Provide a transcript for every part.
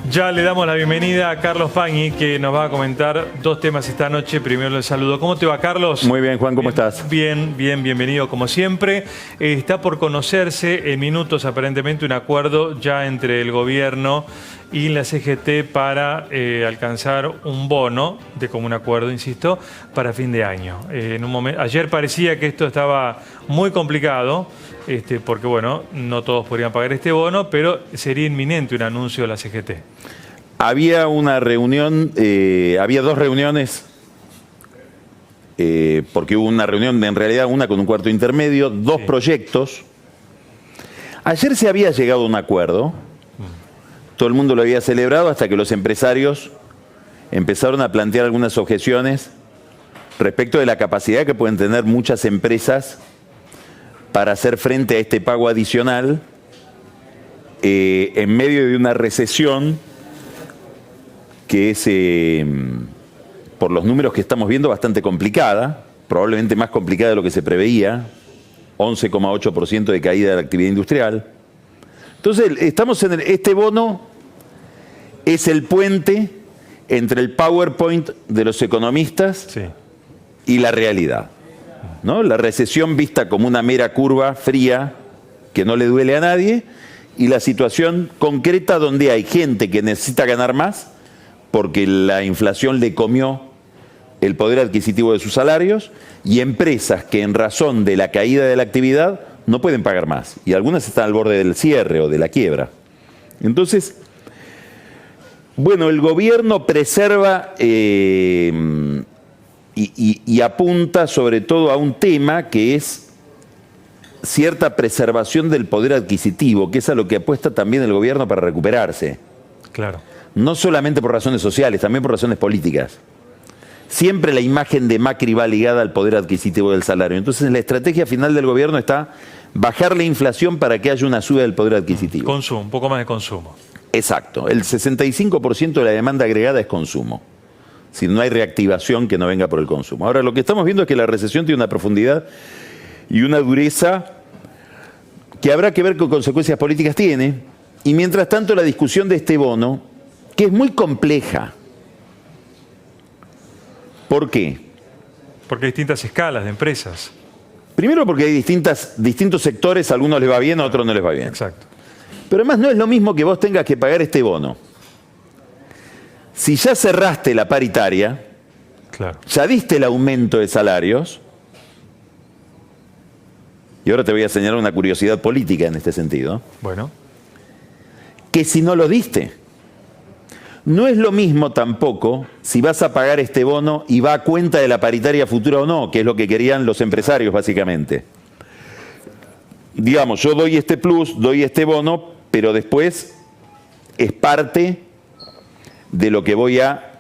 Ya le damos la bienvenida a Carlos Pagni, que nos va a comentar dos temas esta noche. Primero le saludo. ¿Cómo te va, Carlos? Muy bien, Juan, ¿cómo estás? Bienvenido como siempre. Está por conocerse en minutos aparentemente un acuerdo ya entre el gobierno y la CGT para alcanzar un bono de común acuerdo, insisto, para fin de año. Ayer parecía que esto estaba muy complicado, porque bueno, no todos podrían pagar este bono, pero sería inminente un anuncio de la CGT. Había una reunión, había dos reuniones, porque hubo una reunión, en realidad una con un cuarto intermedio, dos proyectos. Ayer se había llegado a un acuerdo, todo el mundo lo había celebrado hasta que los empresarios empezaron a plantear algunas objeciones respecto de la capacidad que pueden tener muchas empresas para hacer frente a este pago adicional en medio de una recesión que es, por los números que estamos viendo, bastante complicada, probablemente más complicada de lo que se preveía, 11,8% de caída de la actividad industrial. Entonces, estamos en este bono es el puente entre el PowerPoint de los economistas y la realidad, ¿no? La recesión vista como una mera curva fría que no le duele a nadie y la situación concreta donde hay gente que necesita ganar más porque la inflación le comió el poder adquisitivo de sus salarios y empresas que en razón de la caída de la actividad no pueden pagar más y algunas están al borde del cierre o de la quiebra. Entonces, bueno, el gobierno preserva y apunta sobre todo a un tema que es cierta preservación del poder adquisitivo, que es a lo que apuesta también el gobierno para recuperarse. Claro. No solamente por razones sociales, también por razones políticas. Siempre la imagen de Macri va ligada al poder adquisitivo del salario. Entonces, la estrategia final del gobierno está bajar la inflación para que haya una subida del poder adquisitivo. Consumo, un poco más de consumo. Exacto. El 65% de la demanda agregada es consumo. Si no hay reactivación que no venga por el consumo. Ahora, lo que estamos viendo es que la recesión tiene una profundidad y una dureza que habrá que ver qué consecuencias políticas tiene. Y mientras tanto, la discusión de este bono, que es muy compleja. ¿Por qué? Porque hay distintas escalas de empresas. Primero porque hay distintos sectores, a algunos les va bien, a otros no les va bien. Exacto. Pero además no es lo mismo que vos tengas que pagar este bono. Si ya cerraste la paritaria, claro, ya diste el aumento de salarios, y ahora te voy a señalar una curiosidad política en este sentido, bueno, que si no lo diste. No es lo mismo tampoco si vas a pagar este bono y va a cuenta de la paritaria futura o no, que es lo que querían los empresarios básicamente. Digamos, yo doy este plus, doy este bono, pero después es parte de lo que voy a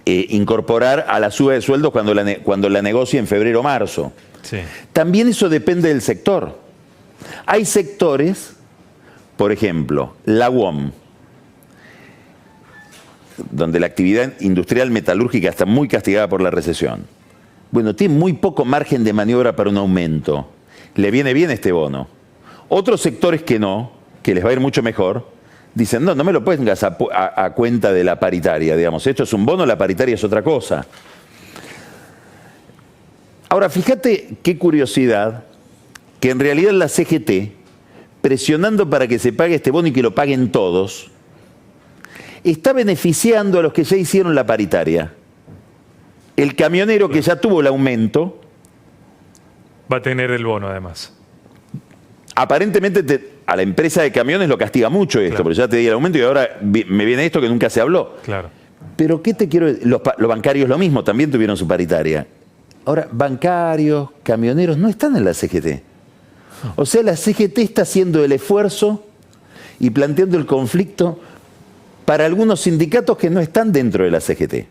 incorporar a la suba de sueldos cuando la negocie en febrero o marzo. sí. También eso depende del sector. Hay sectores, por ejemplo, la UOM, donde la actividad industrial metalúrgica está muy castigada por la recesión. Bueno, tiene muy poco margen de maniobra para un aumento. Le viene bien este bono. Otros sectores que no, que les va a ir mucho mejor, dicen, no me lo pongas a cuenta de la paritaria, digamos. Esto es un bono, la paritaria es otra cosa. Ahora, fíjate qué curiosidad, que en realidad la CGT, presionando para que se pague este bono y que lo paguen todos, está beneficiando a los que ya hicieron la paritaria. El camionero que ya tuvo el aumento va a tener el bono además. Aparentemente a la empresa de camiones lo castiga mucho esto, claro, porque ya te di el aumento y ahora me viene esto que nunca se habló. Claro. Pero ¿qué te quiero decir? Los bancarios lo mismo, también tuvieron su paritaria. Ahora, bancarios, camioneros no están en la CGT. O sea, la CGT está haciendo el esfuerzo y planteando el conflicto para algunos sindicatos que no están dentro de la CGT.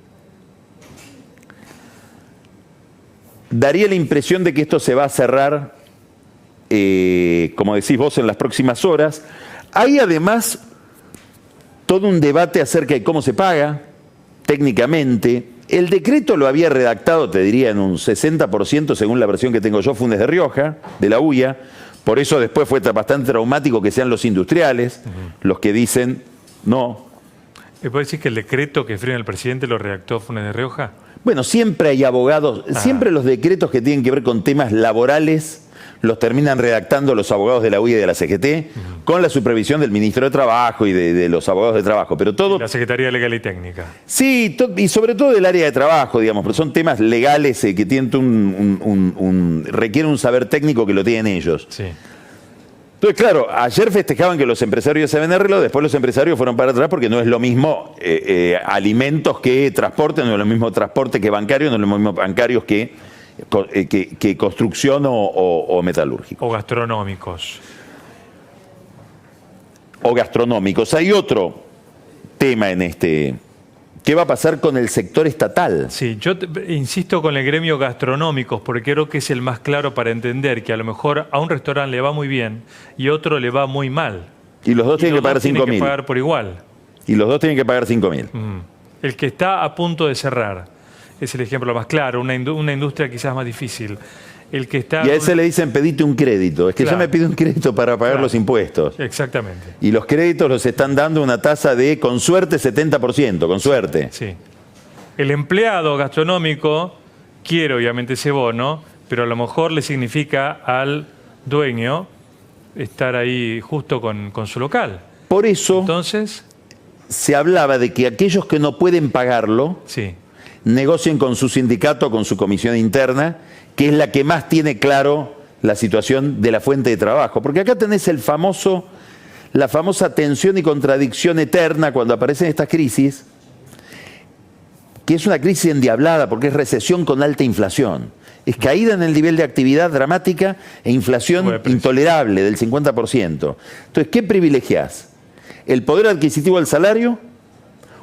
Daría la impresión de que esto se va a cerrar, como decís vos, en las próximas horas. Hay además todo un debate acerca de cómo se paga técnicamente. El decreto lo había redactado, te diría, en un 60%, según la versión que tengo yo, Funes de Rioja, de la UIA. Por eso después fue bastante traumático que sean los industriales los que dicen, no, ¿Puede decir que el decreto que frena el presidente lo redactó Funes de Rioja? Bueno, siempre hay abogados, siempre los decretos que tienen que ver con temas laborales los terminan redactando los abogados de la UIA y de la CGT con la supervisión del ministro de Trabajo y de los abogados de Trabajo. Pero todo... La Secretaría Legal y Técnica. Sí, y sobre todo del área de trabajo, digamos, pero son temas legales que tienen requieren un saber técnico que lo tienen ellos. Sí. Entonces, claro, ayer festejaban que los empresarios se habían arreglado, después los empresarios fueron para atrás porque no es lo mismo alimentos que transporte, no es lo mismo transporte que bancario, no es lo mismo bancarios que construcción o metalúrgico. O gastronómicos. O gastronómicos. Hay otro tema en este... ¿Qué va a pasar con el sector estatal? Sí, yo insisto con el gremio gastronómicos porque creo que es el más claro para entender que a lo mejor a un restaurante le va muy bien y a otro le va muy mal. Y los dos tienen que pagar 5.000. Tienen que pagar por igual. Y los dos tienen que pagar 5.000. El que está a punto de cerrar es el ejemplo más claro, una industria quizás más difícil. El que está... Y a ese le dicen pedite un crédito. Es que Claro. yo me pido un crédito para pagar los impuestos. Exactamente. Y los créditos los están dando una tasa de, con suerte, 70%, con suerte. Sí. El empleado gastronómico quiere obviamente ese bono, pero a lo mejor le significa al dueño estar ahí justo con su local. Por eso Entonces, se hablaba de que aquellos que no pueden pagarlo sí, negocien con su sindicato, con su comisión interna, que es la que más tiene claro la situación de la fuente de trabajo. Porque acá tenés la famosa tensión y contradicción eterna cuando aparecen estas crisis, que es una crisis endiablada porque es recesión con alta inflación. Es caída en el nivel de actividad dramática e inflación intolerable del 50%. Entonces, ¿qué privilegiás? ¿El poder adquisitivo del salario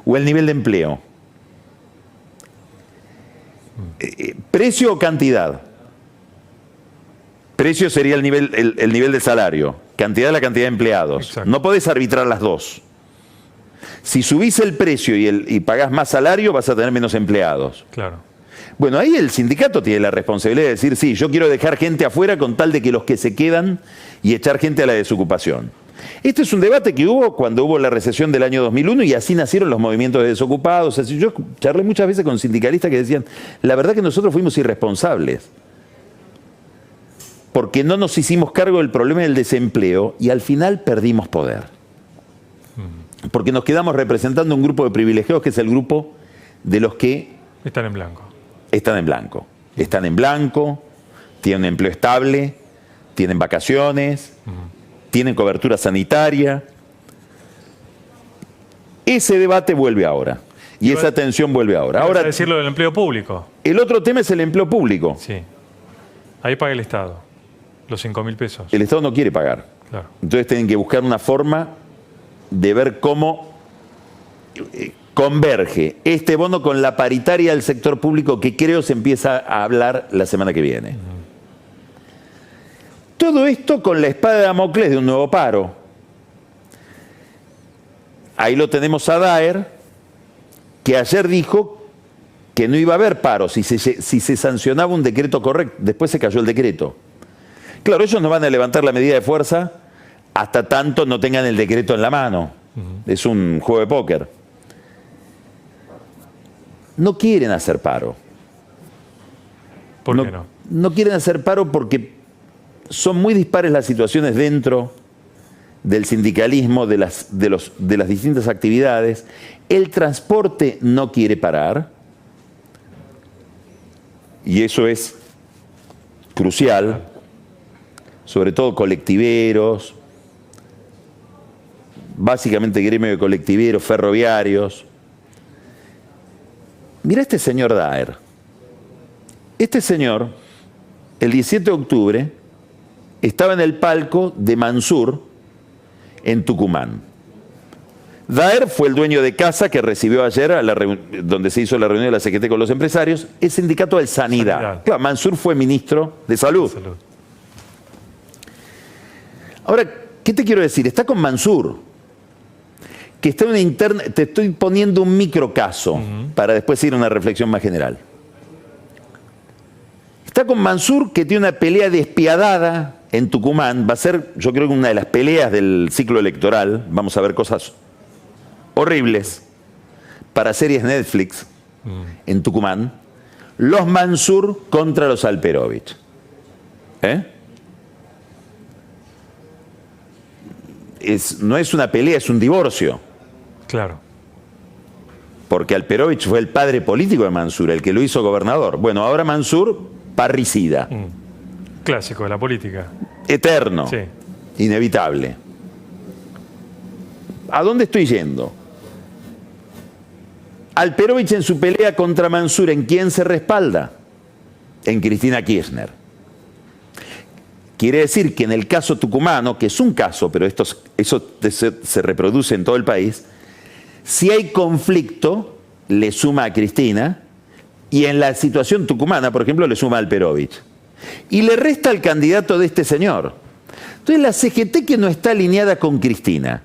o el nivel de empleo? ¿Precio o cantidad? Precio sería el nivel de salario. Cantidad, la cantidad de empleados. Exacto. No podés arbitrar las dos. Si subís el precio y pagás más salario, vas a tener menos empleados. claro. Bueno, ahí el sindicato tiene la responsabilidad de decir, sí, yo quiero dejar gente afuera con tal de que los que se quedan y echar gente a la desocupación. Este es un debate que hubo cuando hubo la recesión del año 2001 y así nacieron los movimientos de desocupados. Así, yo charlé muchas veces con sindicalistas que decían, la verdad que nosotros fuimos irresponsables porque no nos hicimos cargo del problema del desempleo y al final perdimos poder. Porque nos quedamos representando un grupo de privilegiados que es el grupo de los que Están en blanco. están en blanco. Están en blanco, tienen un empleo estable, tienen vacaciones, tienen cobertura sanitaria. Ese debate vuelve ahora. Y esa tensión vuelve ahora. Ahora Ahora, decirlo del empleo público. el otro tema es el empleo público. Sí. Ahí paga el Estado. Los 5.000 pesos. El Estado no quiere pagar. Claro. Entonces tienen que buscar una forma de ver cómo converge este bono con la paritaria del sector público que creo se empieza a hablar la semana que viene. Todo esto con la espada de Damocles de un nuevo paro. Ahí lo tenemos a Daer, que ayer dijo que no iba a haber paro si se sancionaba un decreto correcto. Después se cayó el decreto. Claro, ellos no van a levantar la medida de fuerza hasta tanto no tengan el decreto en la mano. Es un juego de póker. No quieren hacer paro. ¿Por qué no? No quieren hacer paro porque son muy dispares las situaciones dentro del sindicalismo, de las distintas actividades. El transporte no quiere parar. Y eso es crucial. Sobre todo colectiveros, básicamente gremio de colectiveros, ferroviarios. Mira este señor Daer. Este señor, el 17 de octubre, estaba en el palco de Mansur, en Tucumán. Daer fue el dueño de casa que recibió ayer, donde se hizo la reunión de la CGT con los empresarios, el sindicato de Sanidad. Claro, Mansur fue ministro de Salud. Ahora, ¿qué te quiero decir? Está con Mansur, que está en una interna. Te estoy poniendo un microcaso para después ir a una reflexión más general. Está con Mansur, que tiene una pelea despiadada en Tucumán. Va a ser, yo creo que una de las peleas del ciclo electoral. Vamos a ver cosas horribles. para series Netflix en Tucumán, los Mansur contra los Alperovich. No es una pelea, es un divorcio. Claro. Porque Alperovich fue el padre político de Mansur, el que lo hizo gobernador. Bueno, ahora Mansur, parricida. Clásico de la política. Eterno. Sí. Inevitable. ¿A dónde estoy yendo? Alperovich en su pelea contra Mansur, ¿en quién se respalda? En Cristina Kirchner. Quiere decir que en el caso tucumano, que es un caso, pero eso se reproduce en todo el país, si hay conflicto, le suma a Cristina, y en la situación tucumana, por ejemplo, le suma a Alperovich. Y le resta al candidato de este señor. Entonces la CGT, que no está alineada con Cristina,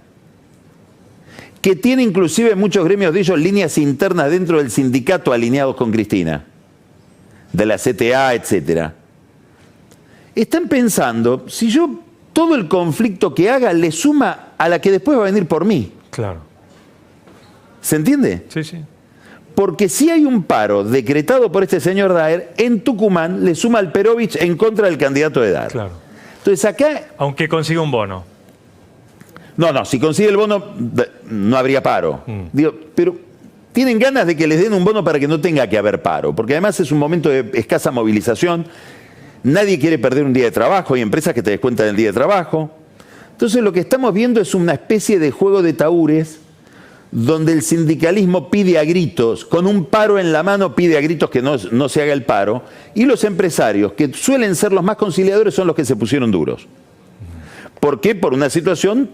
que tiene inclusive muchos gremios de ellos líneas internas dentro del sindicato alineados con Cristina, de la CTA, etcétera, están pensando, si yo todo el conflicto que haga le suma a la que después va a venir por mí. Claro. ¿Se entiende? Sí, sí. Porque si hay un paro decretado por este señor Daer, en Tucumán le suma Alperovich en contra del candidato de Daer. Claro. Entonces acá... Aunque consiga un bono. No, si consigue el bono no habría paro. Digo, pero tienen ganas de que les den un bono para que no tenga que haber paro, porque además es un momento de escasa movilización. Nadie quiere perder un día de trabajo, hay empresas que te descuentan el día de trabajo. Entonces lo que estamos viendo es una especie de juego de tahúres donde el sindicalismo pide a gritos, con un paro en la mano pide a gritos que no se haga el paro, y los empresarios, que suelen ser los más conciliadores, son los que se pusieron duros. ¿Por qué? Por una situación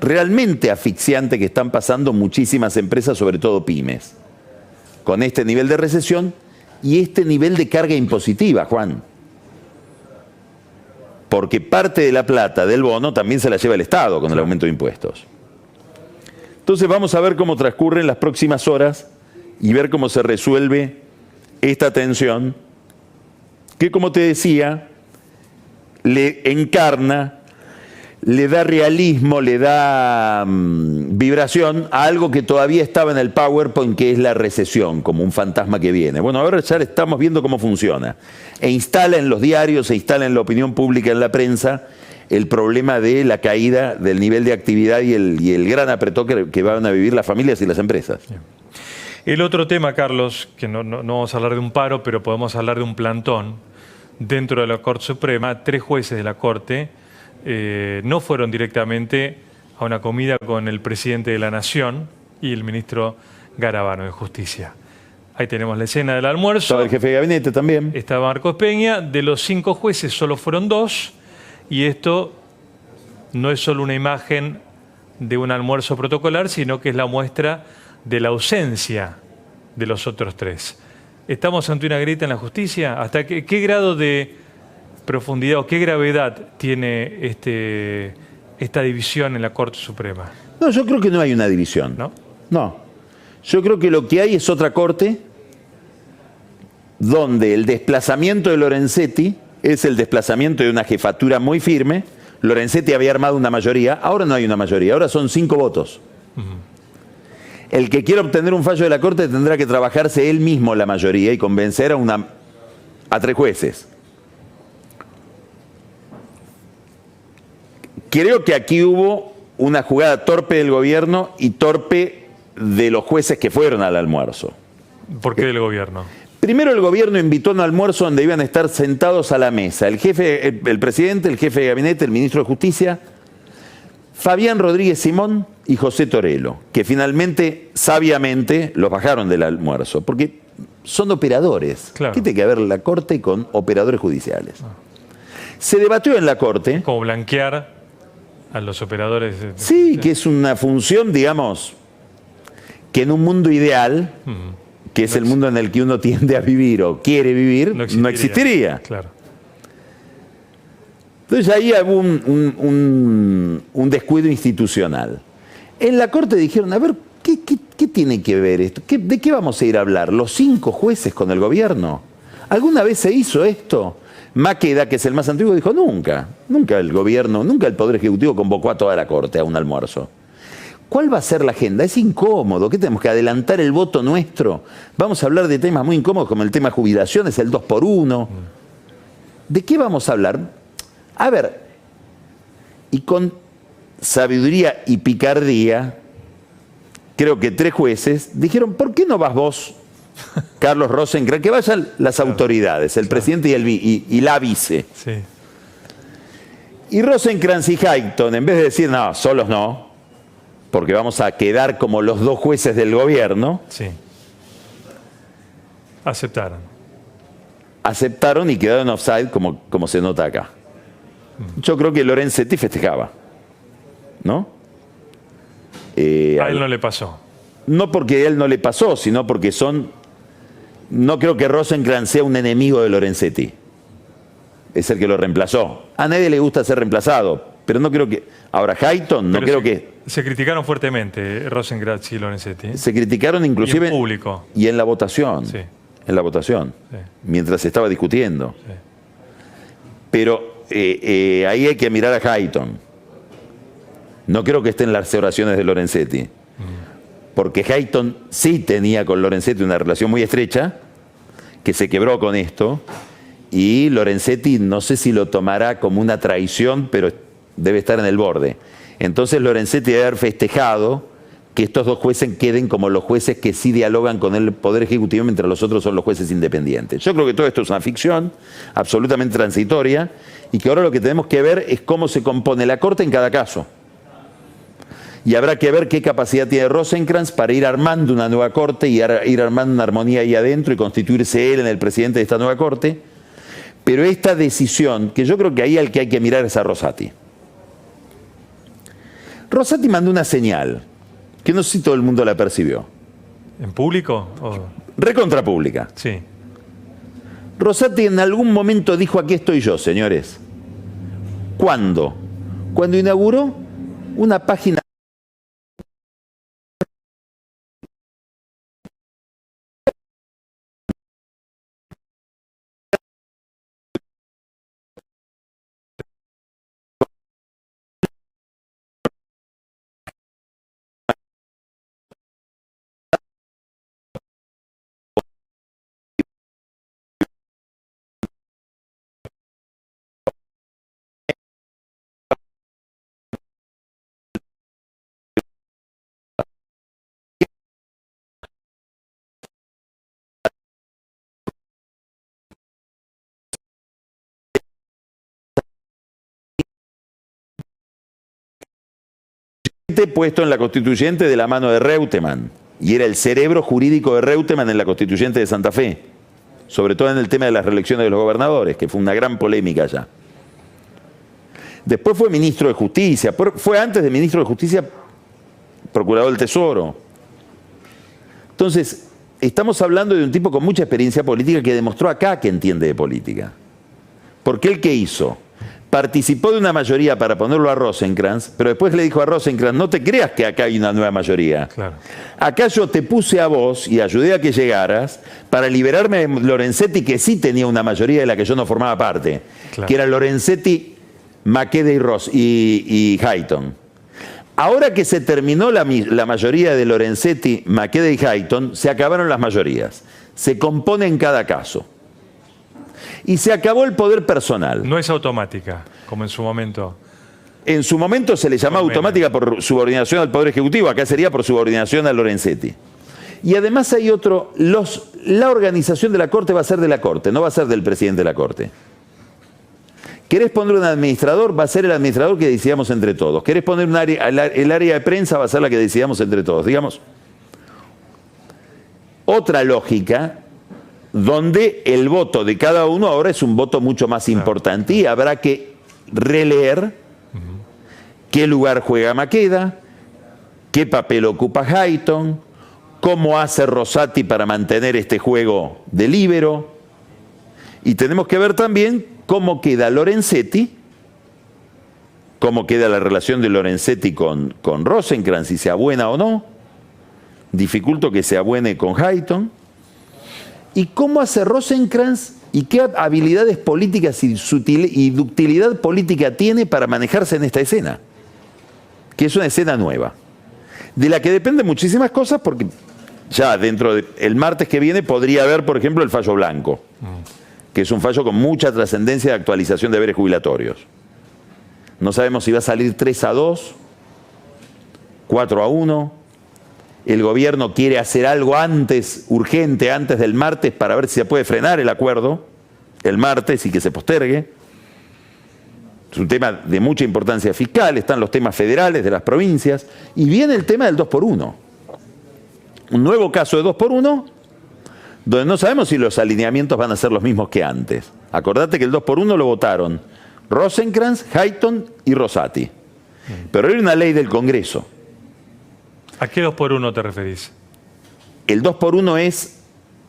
realmente asfixiante que están pasando muchísimas empresas, sobre todo pymes, con este nivel de recesión y este nivel de carga impositiva, Juan. Porque parte de la plata del bono también se la lleva el Estado con el aumento de impuestos. Entonces vamos a ver cómo transcurren las próximas horas y ver cómo se resuelve esta tensión que, como te decía, le encarna, le da realismo, le da vibración a algo que todavía estaba en el PowerPoint, que es la recesión, como un fantasma que viene. Bueno, ahora ya estamos viendo cómo funciona. E instala en los diarios, se instala en la opinión pública, en la prensa, el problema de la caída del nivel de actividad y el gran apretón que van a vivir las familias y las empresas. El otro tema, Carlos, que no vamos a hablar de un paro, pero podemos hablar de un plantón. Dentro de la Corte Suprema, 3 jueces de la Corte no fueron directamente a una comida con el presidente de la Nación y el ministro Garabano de Justicia. Ahí tenemos la escena del almuerzo. Estaba el jefe de gabinete también. Estaba Marcos Peña. De los 5 jueces solo fueron 2. Y esto no es solo una imagen de un almuerzo protocolar, sino que es la muestra de la ausencia de los otros 3. ¿Estamos ante una grieta en la justicia? ¿Hasta qué grado de profundidad o qué gravedad tiene esta división en la Corte Suprema? No, yo creo que no hay una división. ¿No? No. Yo creo que lo que hay es otra corte donde el desplazamiento de Lorenzetti es el desplazamiento de una jefatura muy firme. Lorenzetti había armado una mayoría, ahora no hay una mayoría, ahora son 5 votos. El que quiera obtener un fallo de la Corte tendrá que trabajarse él mismo la mayoría y convencer a 3 jueces. Creo que aquí hubo una jugada torpe del gobierno y torpe de los jueces que fueron al almuerzo. ¿Por qué del gobierno? Primero, el gobierno invitó a un almuerzo donde iban a estar sentados a la mesa el presidente, el jefe de gabinete, el ministro de Justicia, Fabián Rodríguez Simón y José Torello, que finalmente, sabiamente, los bajaron del almuerzo, porque son operadores. Claro. ¿Qué tiene que ver la Corte con operadores judiciales? Se debatió en la Corte. Como blanquear a los operadores. Sí, que es una función, digamos, que en un mundo ideal, que es el mundo en el que uno tiende a vivir o quiere vivir, no existiría. Claro. Entonces ahí hubo un descuido institucional. En la Corte dijeron, a ver, ¿qué tiene que ver esto? ¿De qué vamos a ir a hablar? ¿Los 5 jueces con el gobierno? ¿Alguna vez se hizo esto? Maqueda, que es el más antiguo, dijo, nunca el gobierno, nunca el Poder Ejecutivo convocó a toda la Corte a un almuerzo. ¿Cuál va a ser la agenda? Es incómodo. ¿Qué tenemos que adelantar el voto nuestro? Vamos a hablar de temas muy incómodos como el tema jubilaciones, el 2x1. ¿De qué vamos a hablar? A ver, y con sabiduría y picardía, creo que 3 jueces dijeron, ¿por qué no vas vos, Carlos Rosenkrantz? Que vayan las autoridades, el presidente y la vice. Sí. Y Rosenkrantz y Hayton, en vez de decir, no, solos no, porque vamos a quedar como los 2 jueces del gobierno, Sí. Aceptaron. aceptaron y quedaron offside como se nota acá. Yo creo que Lorenzetti festejaba, ¿no? A él no le pasó. No porque a él no le pasó, sino porque no creo que Rosenkrantz sea un enemigo de Lorenzetti. Es el que lo reemplazó. A nadie le gusta ser reemplazado, pero no creo que... Ahora, Hayton, no creo que... Se criticaron fuertemente Rosenkrantz y Lorenzetti. Se criticaron inclusive... Y en público. Y en la votación. Sí. En la votación. Sí. Mientras se estaba discutiendo. Sí. Pero ahí hay que mirar a Hayton. No creo que esté en las oraciones de Lorenzetti. Porque Hayton sí tenía con Lorenzetti una relación muy estrecha, que se quebró con esto, y Lorenzetti no sé si lo tomará como una traición, pero debe estar en el borde. Entonces Lorenzetti debe haber festejado que estos 2 jueces queden como los jueces que sí dialogan con el Poder Ejecutivo, mientras los otros son los jueces independientes. Yo creo que todo esto es una ficción absolutamente transitoria, y que ahora lo que tenemos que ver es cómo se compone la Corte en cada caso. Y habrá que ver qué capacidad tiene Rosenkrantz para ir armando una nueva Corte y ir armando una armonía ahí adentro y constituirse él en el presidente de esta nueva Corte. Pero esta decisión, que yo creo que ahí al que hay que mirar es a Rosati. Rosati mandó una señal, que no sé si todo el mundo la percibió. ¿En público? Recontra pública. Sí. Rosati en algún momento dijo, aquí estoy yo, señores. ¿Cuándo? Cuando inauguró una página puesto en la constituyente de la mano de Reutemann, y era el cerebro jurídico de Reutemann en la constituyente de Santa Fe, sobre todo en el tema de las reelecciones de los gobernadores, que fue una gran polémica allá. Después fue ministro de Justicia, fue antes de ministro de Justicia procurador del Tesoro. Entonces, estamos hablando de un tipo con mucha experiencia política que demostró acá que entiende de política. Porque él, ¿qué hizo? Participó de una mayoría para ponerlo a Rosenkrantz, pero después le dijo a Rosenkrantz, no te creas que acá hay una nueva mayoría. Claro. Acá yo te puse a vos y ayudé a que llegaras para liberarme de Lorenzetti, que sí tenía una mayoría de la que yo no formaba parte, Claro. que era Lorenzetti, Makeda y Hayton. Ahora que se terminó la mayoría de Lorenzetti, Makeda y Hayton, se acabaron las mayorías. Se compone en cada caso. Y se acabó el poder personal. No es automática, como en su momento. En su momento se le llamaba automática por subordinación al Poder Ejecutivo, acá sería por subordinación a Lorenzetti. Y además hay otro, la organización de la Corte va a ser de la Corte, no va a ser del presidente de la Corte. ¿Querés poner un administrador? Va a ser el administrador que decidamos entre todos. ¿Querés poner el área de prensa? Va a ser la que decidamos entre todos. Digamos, otra lógica donde el voto de cada uno ahora es un voto mucho más importante y habrá que releer qué lugar juega Makeda, qué papel ocupa Hayton, cómo hace Rosati para mantener este juego de líbero. Y tenemos que ver también cómo queda Lorenzetti, cómo queda la relación de Lorenzetti con Rosenkrantz, si se abuena o no. Dificulto que se abuene con Hayton. Y cómo hace Rosenkrantz y qué habilidades políticas y ductilidad política tiene para manejarse en esta escena, que es una escena nueva. de la que dependen muchísimas cosas, porque ya dentro del martes que viene podría haber, por ejemplo, el fallo blanco, que es un fallo con mucha trascendencia de actualización de haberes jubilatorios. No sabemos si va a salir 3-2, 4-1. El gobierno quiere hacer algo antes, urgente, antes del martes, para ver si se puede frenar el acuerdo el martes y que se postergue. Es un tema de mucha importancia fiscal, están los temas federales de las provincias, y viene el tema del 2x1. Un nuevo caso de 2x1, donde no sabemos si los alineamientos van a ser los mismos que antes. Acordate que el 2x1 lo votaron Rosenkrantz, Hayton y Rosati. Pero era una ley del Congreso. ¿A qué 2x1 te referís? El 2x1 es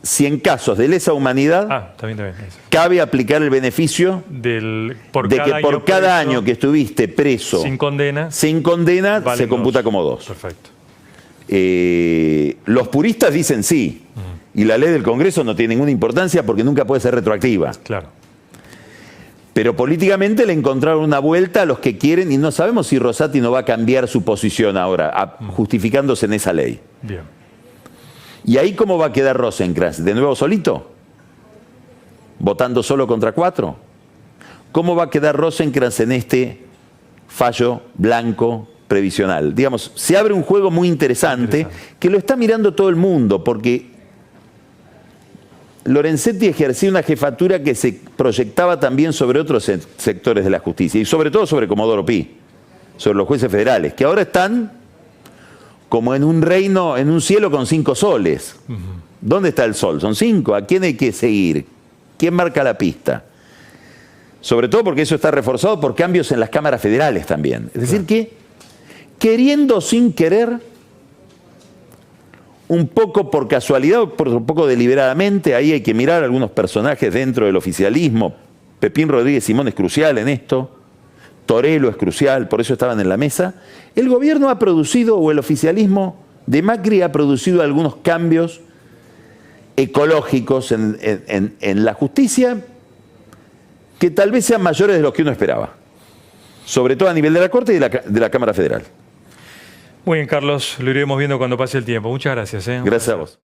si en casos de lesa humanidad está bien. cabe aplicar el beneficio de que por cada año que estuviste preso sin condena se computa como 2. Perfecto. Los puristas dicen sí, y la ley del Congreso no tiene ninguna importancia porque nunca puede ser retroactiva. Claro. Pero políticamente le encontraron una vuelta a los que quieren, y no sabemos si Rosati no va a cambiar su posición ahora, justificándose en esa ley. Bien. ¿Y ahí cómo va a quedar Rosenkrantz? ¿De nuevo solito? ¿Votando solo contra 4? ¿Cómo va a quedar Rosenkrantz en este fallo blanco previsional? Digamos, se abre un juego muy interesante que lo está mirando todo el mundo, porque Lorenzetti ejercía una jefatura que se proyectaba también sobre otros sectores de la justicia, y sobre todo sobre Comodoro Pi, sobre los jueces federales, que ahora están como en un reino, en un cielo con 5 soles. ¿Dónde está el sol? Son 5. ¿A quién hay que seguir? ¿Quién marca la pista? Sobre todo porque eso está reforzado por cambios en las cámaras federales también. Es decir que, queriendo sin querer, un poco por casualidad, un poco deliberadamente, ahí hay que mirar algunos personajes dentro del oficialismo. Pepín Rodríguez Simón es crucial en esto. Torello es crucial, por eso estaban en la mesa. El gobierno ha producido, o el oficialismo de Macri ha producido algunos cambios ecológicos en la justicia que tal vez sean mayores de los que uno esperaba. Sobre todo a nivel de la Corte y de la Cámara Federal. Muy bien, Carlos, lo iremos viendo cuando pase el tiempo. Muchas gracias. Gracias a vos.